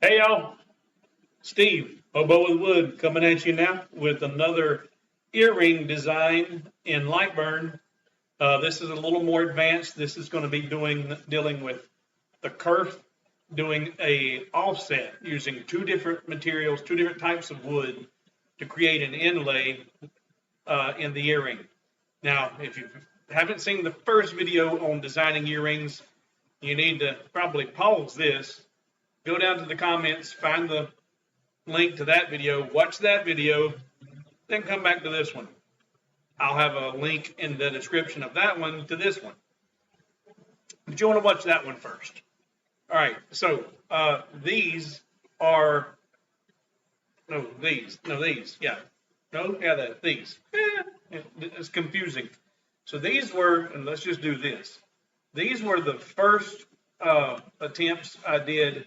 Hey y'all, Steve, Hobo with Wood, coming at you now with another earring design in LightBurn. This is a little more advanced. This is going to be dealing with the kerf, doing a offset using two different materials, two different types of wood to create an inlay in the earring. Now, if you haven't seen the first video on designing earrings, you need to probably pause this, go down to the comments, find the link to that video, watch that video, then come back to this one. I'll have a link in the description of that one to this one. But you want to watch that one first. All right, so these are, these, these. It's confusing. So these were, and let's just do this. These were the first attempts I did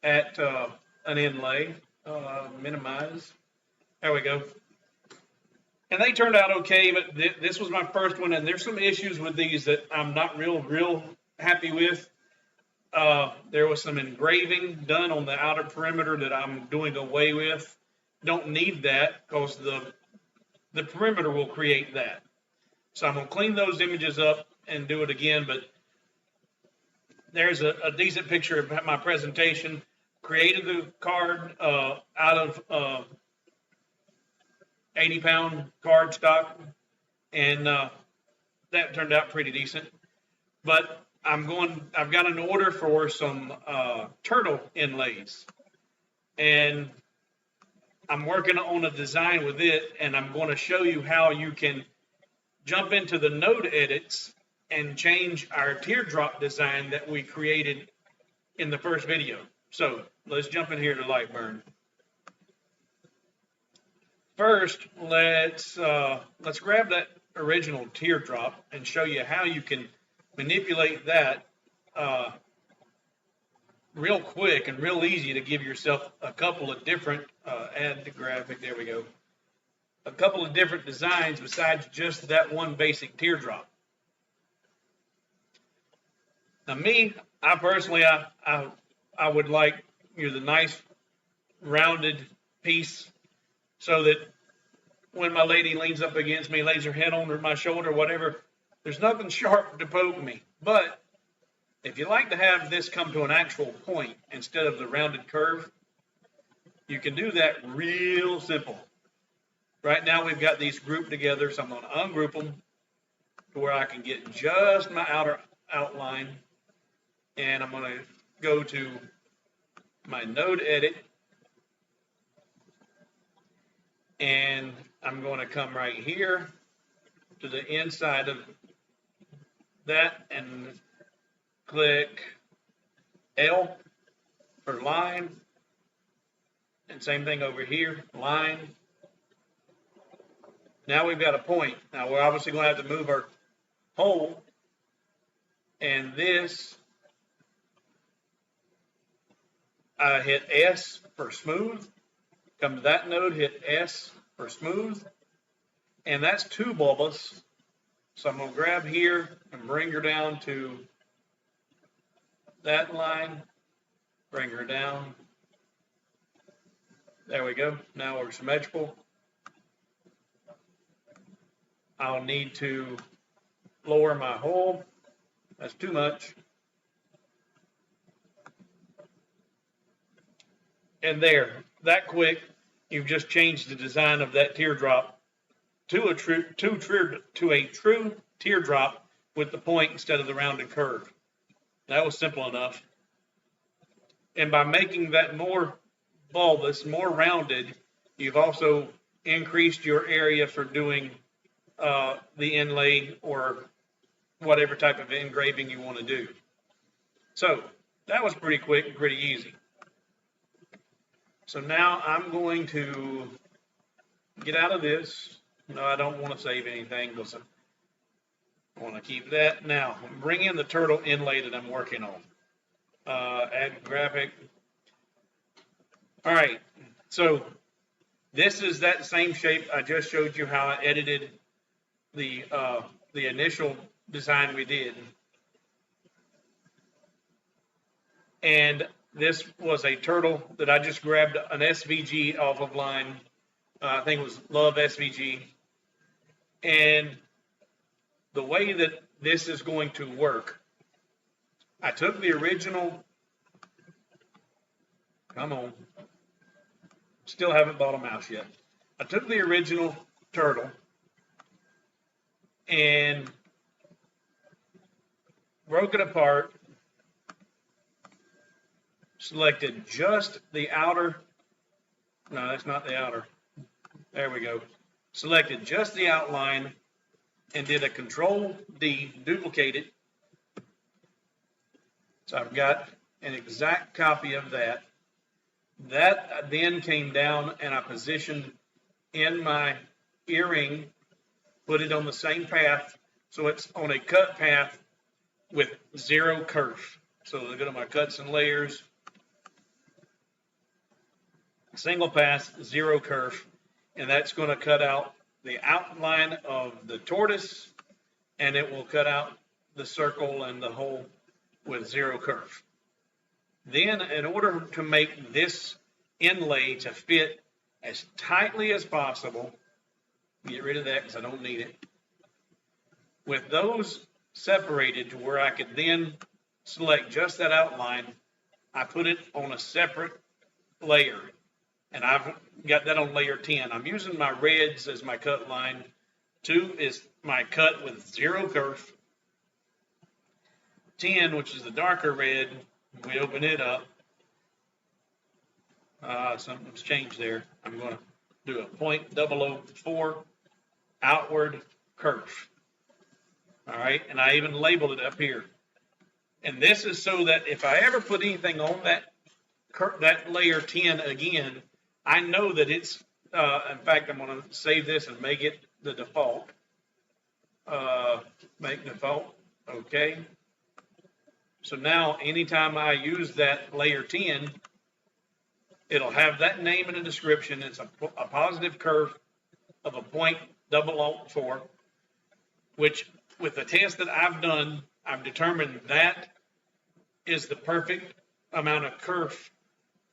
at an inlay. Minimize. There we go. And they turned out okay, but this was my first one, and there's some issues with these that I'm not real happy with. There was some engraving done on the outer perimeter that I'm doing away with. Don't need that because the perimeter will create that. So I'm going to clean those images up and do it again, but there's a decent picture of my presentation. Created the card out of 80-pound card stock, and that turned out pretty decent. But I've got an order for some turtle inlays, and I'm working on a design with it, and I'm going to show you how you can jump into the node edits and change our teardrop design that we created in the first video. So let's jump in here to LightBurn. First, let's grab that original teardrop and show you how you can manipulate that real quick and real easy to give yourself a couple of different, add to graphic, there we go, a couple of different designs besides just that one basic teardrop. Now me, I personally, I would like the nice rounded piece so that when my lady leans up against me, lays her head on my shoulder, whatever, there's nothing sharp to poke me. But if you like to have this come to an actual point instead of the rounded curve, you can do that real simple. Right now we've got these grouped together, so I'm going to ungroup them to where I can get just my outer outline. And I'm going to go to my node edit, and I'm going to come right here to the inside of that and click L for line, and same thing over here, line. Now we've got a point. Now we're obviously going to have to move our hole, and this, I hit S for smooth. Come to that node, hit S for smooth. And that's too bulbous. So I'm going to grab here and bring her down to that line. Bring her down. There we go. Now we're symmetrical. I'll need to lower my hole. That's too much. And there, that quick, you've just changed the design of that teardrop to a true teardrop with the point instead of the rounded curve. That was simple enough. And by making that more bulbous, more rounded, you've also increased your area for doing the inlay or whatever type of engraving you want to do. So that was pretty quick and pretty easy. So now I'm going to get out of this. No, I don't want to save anything because I want to keep that. Now, bring in the turtle inlay that I'm working on. Add graphic. All right, so this is that same shape. I just showed you how I edited the initial design we did. And This was a turtle that I just grabbed an SVG off of line. I think it was Love SVG. And the way that this is going to work, I took the original, come on, still haven't bought a mouse yet. I took the original turtle and broke it apart, selected just the outer, no, that's not the outer, there we go, selected just the outline and did a Control D, duplicate it. So I've got an exact copy of that. That then came down and I positioned in my earring, put it on the same path, so it's on a cut path with 0 kerf. So I go to my cuts and layers, single pass, 0 kerf, and that's going to cut out the outline of the tortoise, and it will cut out the circle and the hole with 0 kerf. Then, in order to make this inlay to fit as tightly as possible, get rid of that because I don't need it. With those separated to where I could then select just that outline, I put it on a separate layer. And I've got that on layer 10. I'm using my reds as my cut line. 2 is my cut with 0 kerf. 10, which is the darker red, we open it up. Something's changed there. I'm going to do a 0.004 outward kerf. All right, and I even labeled it up here. And this is so that if I ever put anything on that layer 10 again, I know that it's, in fact, I'm going to save this and make it the default. Make default, okay. So now anytime I use that layer 10, it'll have that name in the description. It's a positive kerf of a 0.004, which with the test that I've done, I've determined that is the perfect amount of kerf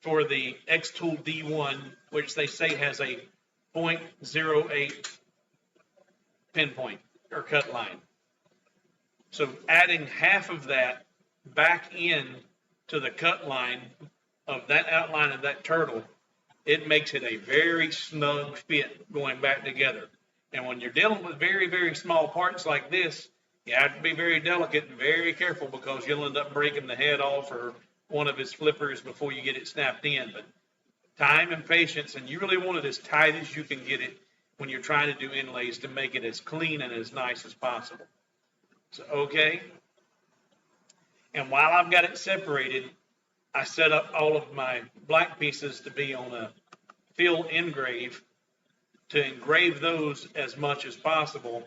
for the xTool D1, which they say has a 0.08 pinpoint or cut line. So adding half of that back in to the cut line of that outline of that turtle, it makes it a very snug fit going back together. And when you're dealing with very, very small parts like this, you have to be very delicate and very careful because you'll end up breaking the head off or one of his flippers before you get it snapped in. But time and patience, and you really want it as tight as you can get it when you're trying to do inlays to make it as clean and as nice as possible. So, okay. And while I've got it separated, I set up all of my black pieces to be on a fill engrave to engrave those as much as possible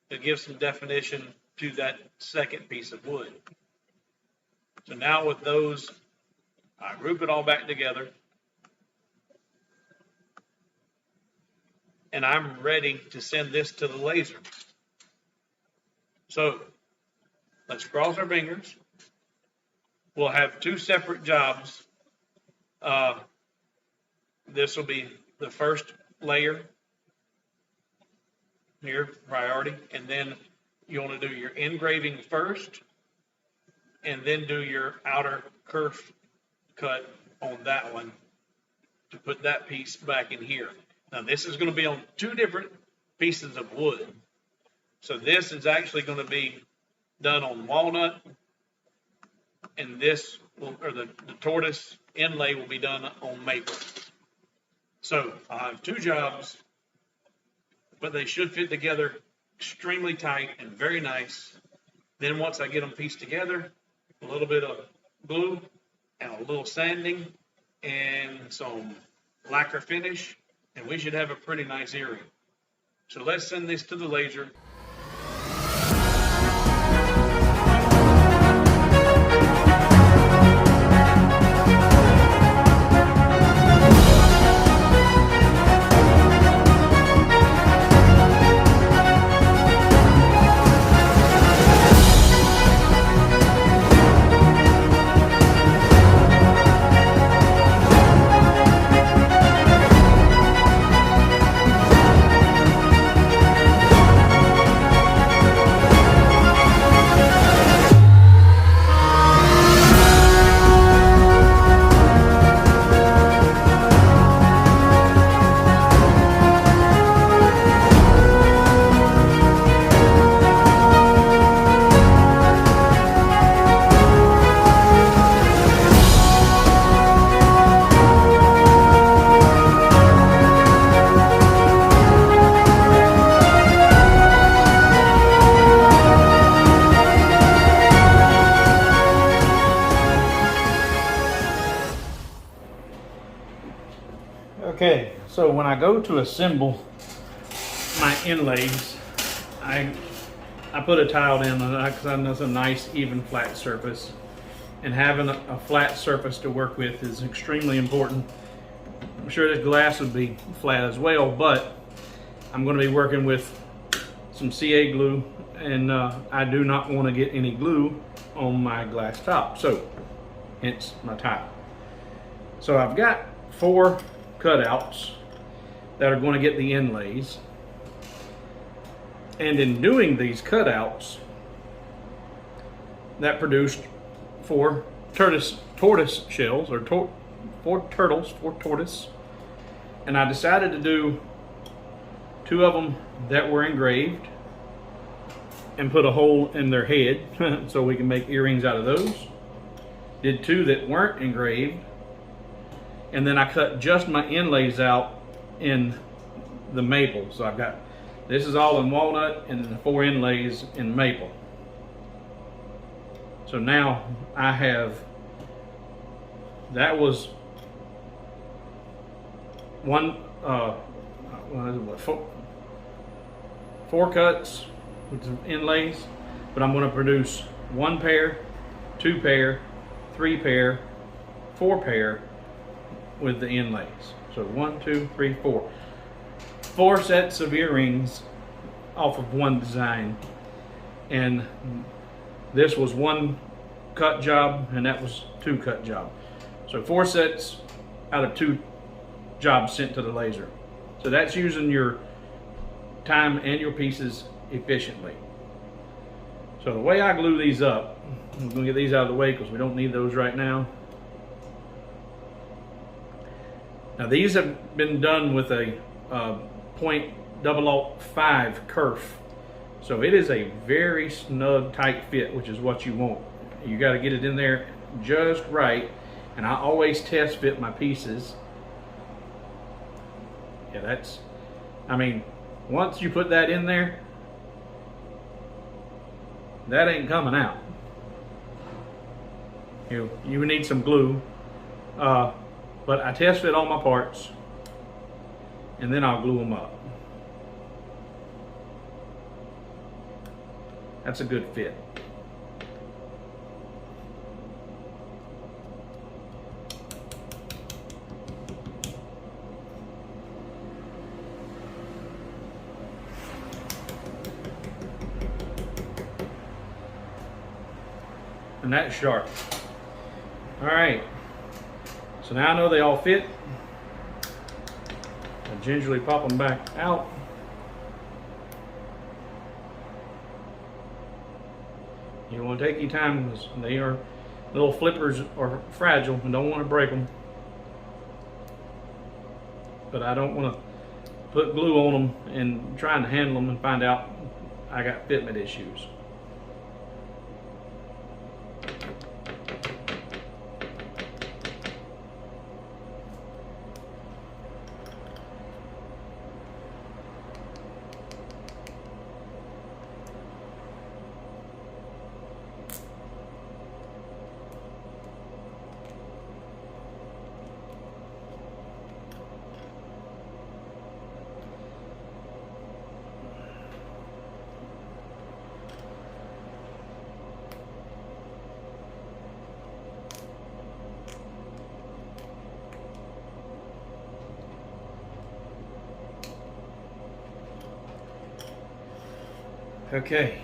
to give some definition to that second piece of wood. So now with those, I group it all back together. And I'm ready to send this to the laser. So let's cross our fingers. We'll have 2 separate jobs. This will be the first layer here, priority, and then you want to do your engraving first, and then do your outer kerf cut on that one to put that piece back in here. Now this is going to be on 2 different pieces of wood. So this is actually going to be done on walnut, and this will, or the tortoise inlay will be done on maple. So I have 2 jobs, but they should fit together extremely tight and very nice. Then once I get them pieced together, a little bit of glue and a little sanding and some lacquer finish, and we should have a pretty nice earring. So let's send this to the laser. Okay, so when I go to assemble my inlays, I put a tile in because I know it's a nice even flat surface, and having a flat surface to work with is extremely important. I'm sure this glass would be flat as well, but I'm going to be working with some CA glue, and I do not want to get any glue on my glass top, so hence my tile. So I've got 4 cutouts that are going to get the inlays, and in doing these cutouts, that produced 4 tortoise shells, or 4 tortoise, and I decided to do 2 of them that were engraved and put a hole in their head so we can make earrings out of those. Did 2 that weren't engraved, and then I cut just my inlays out in the maple. So I've got, this is all in walnut and the 4 inlays in maple. So now I have, that was one, four cuts with some inlays, but I'm going to produce 1 pair, 2 pair, 3 pair, 4 pair with the inlays. So 1, 2, 3, 4. 4 sets of earrings off of 1 design, and this was 1 cut job, and that was 2 cut job. So 4 sets out of 2 jobs sent to the laser. So that's using your time and your pieces efficiently. So the way I glue these up, I'm going to get these out of the way because we don't need those right now. Now these have been done with a .005 kerf. So it is a very snug, tight fit, which is what you want. You got to get it in there just right, and I always test fit my pieces. Yeah, that's, I mean, once you put that in there, that ain't coming out. You need some glue, but I test fit all my parts, and then I'll glue them up. That's a good fit. And that's sharp. All right, so now I know they all fit. I gingerly pop them back out. You want to take your time because they are, little flippers are fragile and don't want to break them. But I don't want to put glue on them and trying to handle them and find out I got fitment issues. Okay,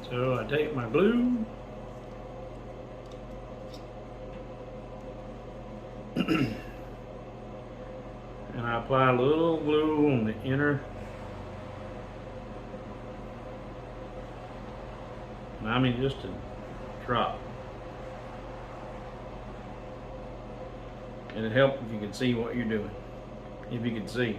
so I take my glue and I apply a little glue on the inner, I mean just a drop. And it helps if you can see what you're doing, if you can see.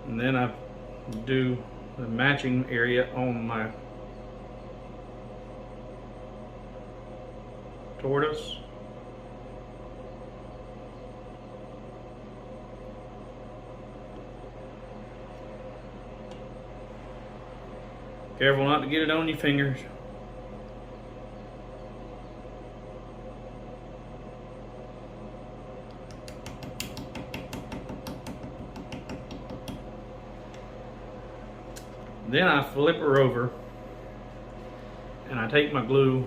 And then I do the matching area on my tortoise. Careful not to get it on your fingers. Then I flip her over and I take my glue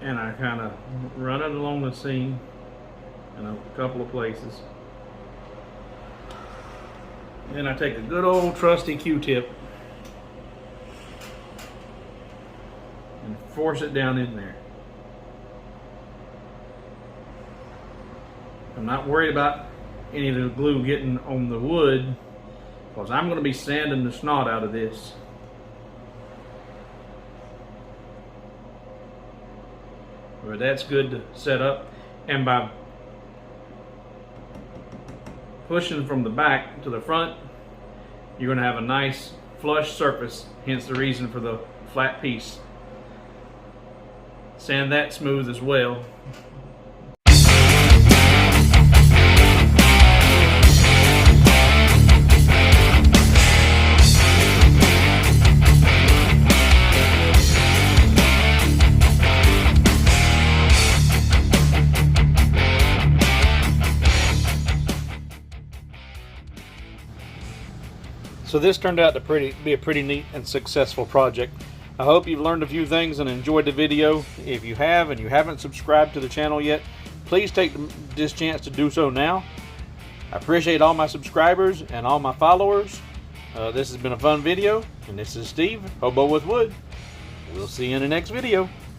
and I kind of run it along the seam in a couple of places. Then I take a good old trusty Q-tip and force it down in there. I'm not worried about any of the glue getting on the wood, because I'm going to be sanding the snot out of this. But that's good to set up, and by pushing from the back to the front, you're going to have a nice flush surface, hence the reason for the flat piece. Sand that smooth as well. So this turned out to be a pretty neat and successful project. I hope you've learned a few things and enjoyed the video. If you have and you haven't subscribed to the channel yet, please take this chance to do so now. I appreciate all my subscribers and all my followers. This has been a fun video, and this is Steve, Hobo with Wood. We'll see you in the next video.